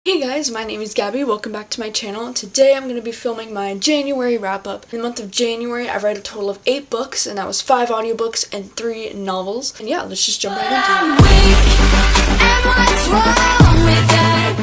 Hey guys, my name is Gabby, welcome back to my channel, and today I'm going to be filming my January wrap-up. In the month of January, I read a total of 8 books, and that was 5 audiobooks and 3 novels. And yeah, let's just jump right into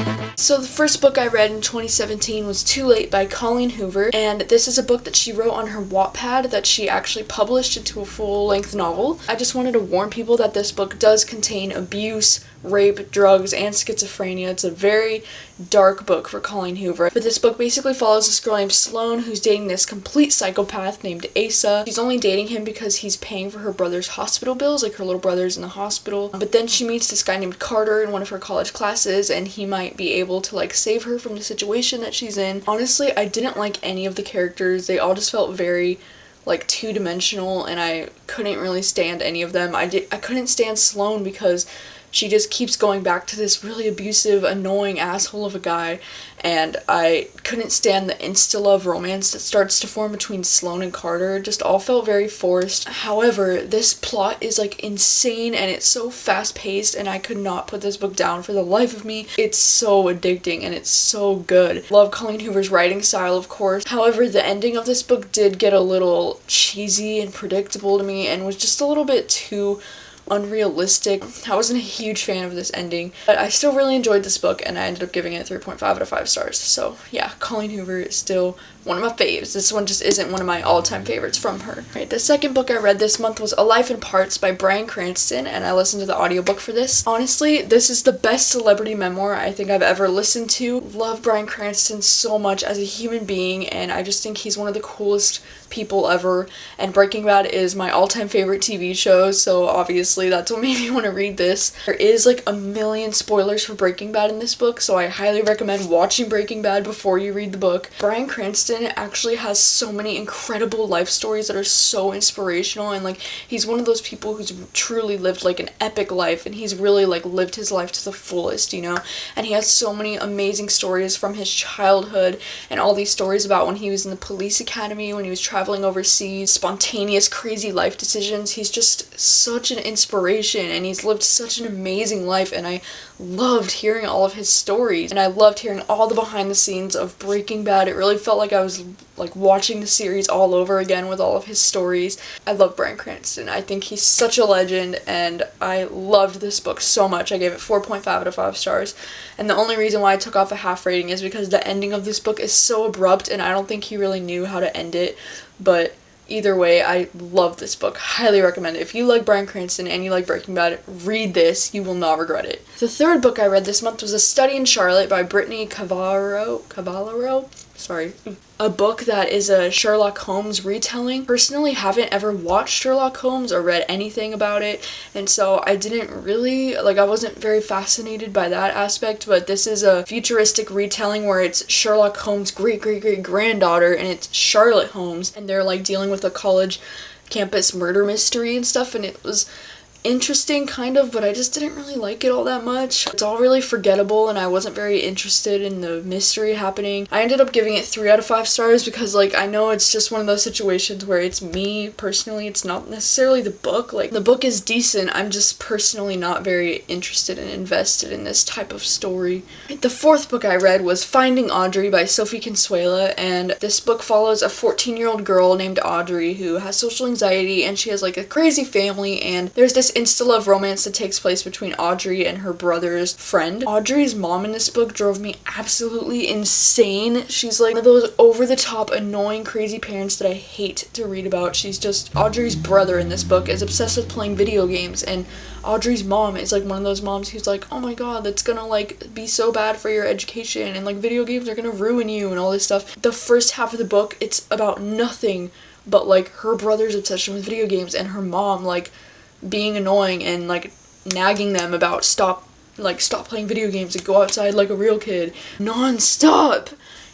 it. So the first book I read in 2017 was Too Late by Colleen Hoover, and this is a book that she wrote on her Wattpad that she actually published into a full-length novel. I just wanted to warn people that this book does contain abuse, rape, drugs, and schizophrenia. It's a very dark book for Colleen Hoover. But this book basically follows this girl named Sloane who's dating this complete psychopath named Asa. She's only dating him because he's paying for her brother's hospital bills, like her little brother's in the hospital. But then she meets this guy named Carter in one of her college classes, and he might be able to like save her from the situation that she's in. Honestly, I didn't like any of the characters. They all just felt very like two-dimensional, and I couldn't really stand any of them. I couldn't stand Sloane because she just keeps going back to this really abusive, annoying asshole of a guy, and I couldn't stand the insta-love romance that starts to form between Sloane and Carter. It just all felt very forced. However, this plot is like insane, and it's so fast-paced, and I could not put this book down for the life of me. It's so addicting, and it's so good. Love Colleen Hoover's writing style, of course. However, the ending of this book did get a little cheesy and predictable to me, and was just a little bit too unrealistic. I wasn't a huge fan of this ending, but I still really enjoyed this book, and I ended up giving it 3.5 out of 5 stars. So yeah, Colleen Hoover is still one of my faves. This one just isn't one of my all-time favorites from her. Right, the second book I read this month was A Life in Parts by Bryan Cranston, and I listened to the audiobook for this. Honestly, this is the best celebrity memoir I think I've ever listened to. Love Bryan Cranston so much as a human being, and I just think he's one of the coolest people ever, and Breaking Bad is my all-time favorite TV show, so obviously that's what made me want to read this. There is like a million spoilers for Breaking Bad in this book, so I highly recommend watching Breaking Bad before you read the book. Bryan Cranston actually has so many incredible life stories that are so inspirational, and like he's one of those people who's truly lived like an epic life, and he's really like lived his life to the fullest, you know, and he has so many amazing stories from his childhood, and all these stories about when he was in the police academy, when he was traveling overseas, spontaneous crazy life decisions. He's just such an inspiration, and he's lived such an amazing life, and I loved hearing all of his stories, and I loved hearing all the behind the scenes of Breaking Bad. It really felt like I was like watching the series all over again with all of his stories. I love Bryan Cranston. I think he's such a legend, and I loved this book so much. I gave it 4.5 out of 5 stars, and the only reason why I took off a half rating is because the ending of this book is so abrupt, and I don't think he really knew how to end it. But either way, I love this book. Highly recommend it. If you like Bryan Cranston and you like Breaking Bad, read this. You will not regret it. The third book I read this month was A Study in Charlotte by Brittany Cavallaro. Sorry. A book that is a Sherlock Holmes retelling. Personally, haven't ever watched Sherlock Holmes or read anything about it, and so I didn't really, I wasn't very fascinated by that aspect, but this is a futuristic retelling where it's Sherlock Holmes' great-great-great-granddaughter, and it's Charlotte Holmes, and they're like dealing with a college campus murder mystery and stuff, and it was interesting kind of, but I just didn't really like it all that much. It's all really forgettable, and I wasn't very interested in the mystery happening. I ended up giving it 3 out of 5 stars because like I know it's just one of those situations where it's me personally, it's not necessarily the book. Like the book is decent, I'm just personally not very interested and invested in this type of story. The fourth book I read was Finding Audrey by Sophie Consuela, and this book follows a 14-year-old girl named Audrey who has social anxiety, and she has like a crazy family, and there's this insta-love romance that takes place between Audrey and her brother's friend. Audrey's mom in this book drove me absolutely insane. She's like one of those over-the-top, annoying, crazy parents that I hate to read about. She's just, Audrey's brother in this book is obsessed with playing video games, and Audrey's mom is like one of those moms who's like, oh my god, that's gonna like be so bad for your education, and like video games are gonna ruin you and all this stuff. The first half of the book, it's about nothing but like her brother's obsession with video games, and her mom like being annoying and like nagging them about stop playing video games and go outside like a real kid non-stop.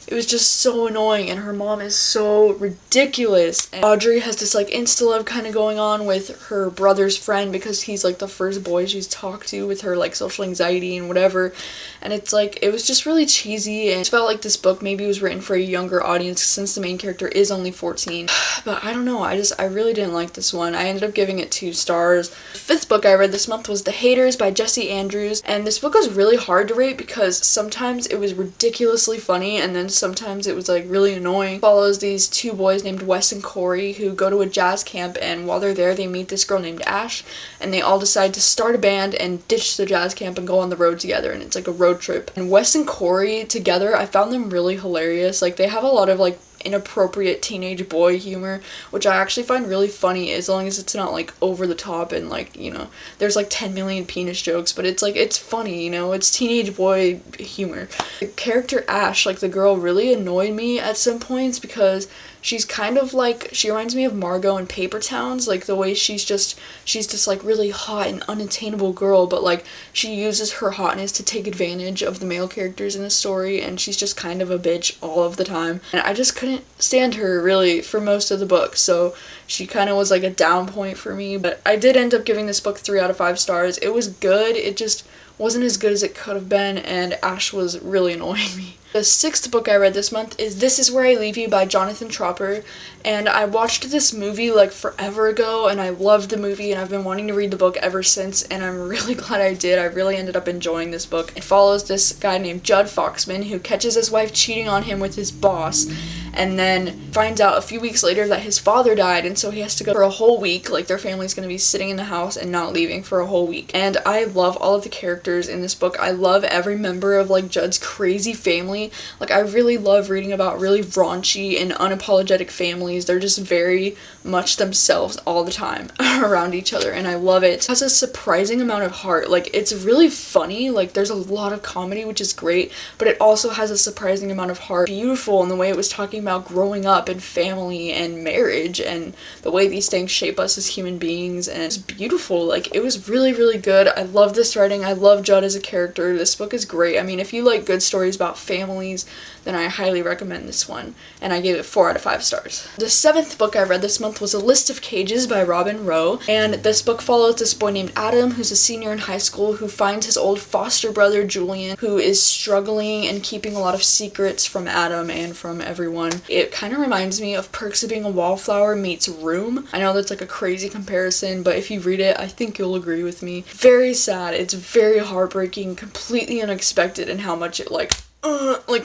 it was just so annoying, and her mom is so ridiculous. And Audrey has this like insta-love kind of going on with her brother's friend because he's like the first boy she's talked to with her like social anxiety and whatever. And it's like, it was just really cheesy, and it felt like this book maybe was written for a younger audience since the main character is only 14. But I don't know, I really didn't like this one. I ended up giving it 2 stars. The 5th book I read this month was The Haters by Jesse Andrews, and this book was really hard to rate because sometimes it was ridiculously funny and then sometimes it was like really annoying. It follows these 2 boys named Wes and Corey who go to a jazz camp, and while they're there they meet this girl named Ash, and they all decide to start a band and ditch the jazz camp and go on the road together, and it's like a road trip. And Wes and Corey together, I found them really hilarious. Like, they have a lot of like inappropriate teenage boy humor, which I actually find really funny as long as it's not like over the top and like, you know, there's like 10 million penis jokes, but it's like, it's funny, you know, it's teenage boy humor. The character Ash, like the girl, really annoyed me at some points because she's kind of like, she reminds me of Margot in Paper Towns, like the way she's this like really hot and unattainable girl, but like she uses her hotness to take advantage of the male characters in the story, and she's just kind of a bitch all of the time. And I just couldn't stand her really for most of the book, so she kind of was like a down point for me. But I did end up giving this book 3 out of 5 stars. It was good, it just wasn't as good as it could have been, and Ash was really annoying me. The 6th book I read this month is This Is Where I Leave You by Jonathan Tropper, and I watched this movie like forever ago, and I loved the movie, and I've been wanting to read the book ever since, and I'm really glad I did. I really ended up enjoying this book. It follows this guy named Judd Foxman who catches his wife cheating on him with his boss, and then finds out a few weeks later that his father died, and so he has to go for a whole week. Like, their family's gonna be sitting in the house and not leaving for a whole week. And I love all of the characters in this book. I love every member of like Judd's crazy family. Like, I really love reading about really raunchy and unapologetic families. They're just very much themselves all the time around each other, and I love it. It has a surprising amount of heart. Like, it's really funny, like there's a lot of comedy, which is great, but it also has a surprising amount of heart. Beautiful in the way it was talking about growing up and family and marriage and the way these things shape us as human beings, and it's beautiful. Like, it was really, really good. I love this writing. I love Judd as a character. This book is great. I mean, if you like good stories about families, then I highly recommend this one, and I gave it 4 out of 5 stars. The 7th book I read this month was A List of Cages by Robin Rowe, and this book follows this boy named Adam, who's a senior in high school, who finds his old foster brother Julian, who is struggling and keeping a lot of secrets from Adam and from everyone. It kind of reminds me of Perks of Being a Wallflower meets Room. I know that's like a crazy comparison, but if you read it, I think you'll agree with me. Very sad, it's very heartbreaking, completely unexpected in how much it like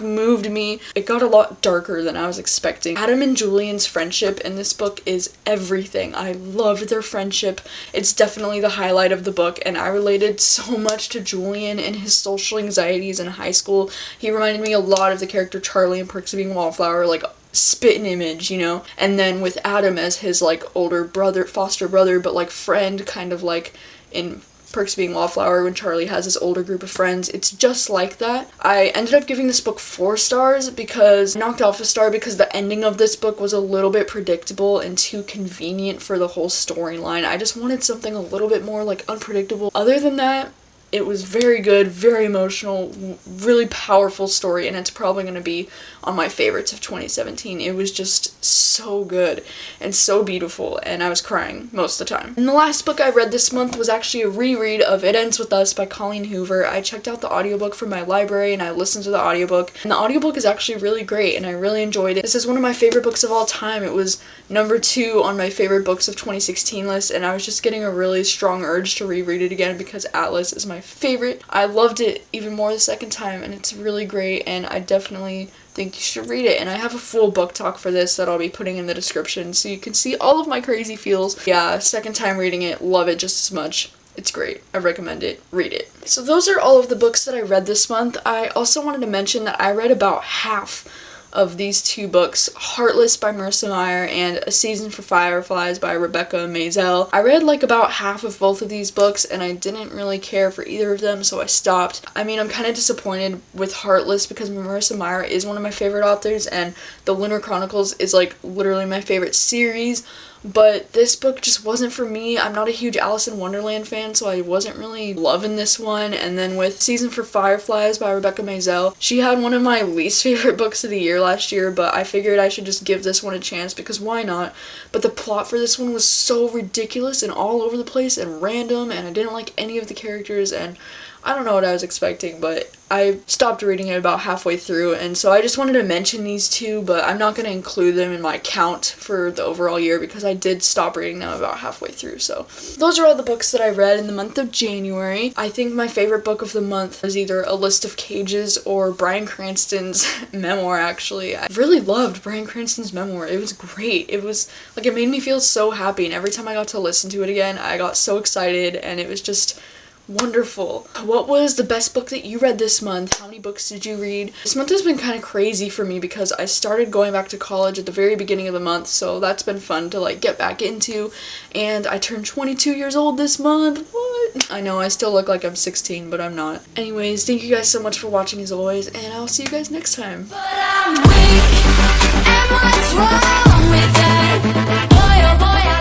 moved me. It got a lot darker than I was expecting. Adam and Julian's friendship in this book is everything. I loved their friendship. It's definitely the highlight of the book, and I related so much to Julian and his social anxieties in high school. He reminded me a lot of the character Charlie in Perks of Being a Wallflower, like spitting image, you know? And then with Adam as his like older brother, foster brother, but like friend, kind of like in Perks of Being Wallflower when Charlie has his older group of friends. It's just like that. I ended up giving this book 4 stars because I knocked off a star because the ending of this book was a little bit predictable and too convenient for the whole storyline. I just wanted something a little bit more like unpredictable. Other than that, it was very good, very emotional, really powerful story, and it's probably going to be on my favorites of 2017. It was just so good and so beautiful, and I was crying most of the time. And the last book I read this month was actually a reread of It Ends With Us by Colleen Hoover. I checked out the audiobook from my library, and I listened to the audiobook, and the audiobook is actually really great, and I really enjoyed it. This is one of my favorite books of all time. It was number 2 on my favorite books of 2016 list, and I was just getting a really strong urge to reread it again because Atlas is my favorite. I loved it even more the second time, and it's really great, and I definitely think you should read it. And I have a full book talk for this that I'll be putting in the description so you can see all of my crazy feels. Yeah, second time reading it, love it just as much. It's great. I recommend it. Read it. So those are all of the books that I read this month. I also wanted to mention that I read about half of these 2 books, Heartless by Marissa Meyer and A Season for Fireflies by Rebecca Maisel. I read like about half of both of these books, and I didn't really care for either of them, so I stopped. I mean, I'm kind of disappointed with Heartless because Marissa Meyer is one of my favorite authors, and The Lunar Chronicles is like literally my favorite series, but this book just wasn't for me. I'm not a huge Alice in Wonderland fan, so I wasn't really loving this one. And then with Season for Fireflies by Rebecca Maisel, she had one of my least favorite books of the year last year, but I figured I should just give this one a chance because why not? But the plot for this one was so ridiculous and all over the place and random, and I didn't like any of the characters, and I don't know what I was expecting, but I stopped reading it about halfway through, and so I just wanted to mention these two, but I'm not going to include them in my count for the overall year because I did stop reading them about halfway through. So those are all the books that I read in the month of January. I think my favorite book of the month was either A List of Cages or Bryan Cranston's memoir, actually. I really loved Bryan Cranston's memoir. It was great. It was, like, it made me feel so happy, and every time I got to listen to it again, I got so excited, and it was just wonderful. What was the best book that you read this month? How many books did you read? This month has been kind of crazy for me because I started going back to college at the very beginning of the month, so that's been fun to like get back into, and I turned 22 years old this month. What? I know I still look like I'm 16, but I'm not. Anyways, thank you guys so much for watching as always, and I'll see you guys next time. But I'm weak, and what's wrong with that? Boy, oh boy,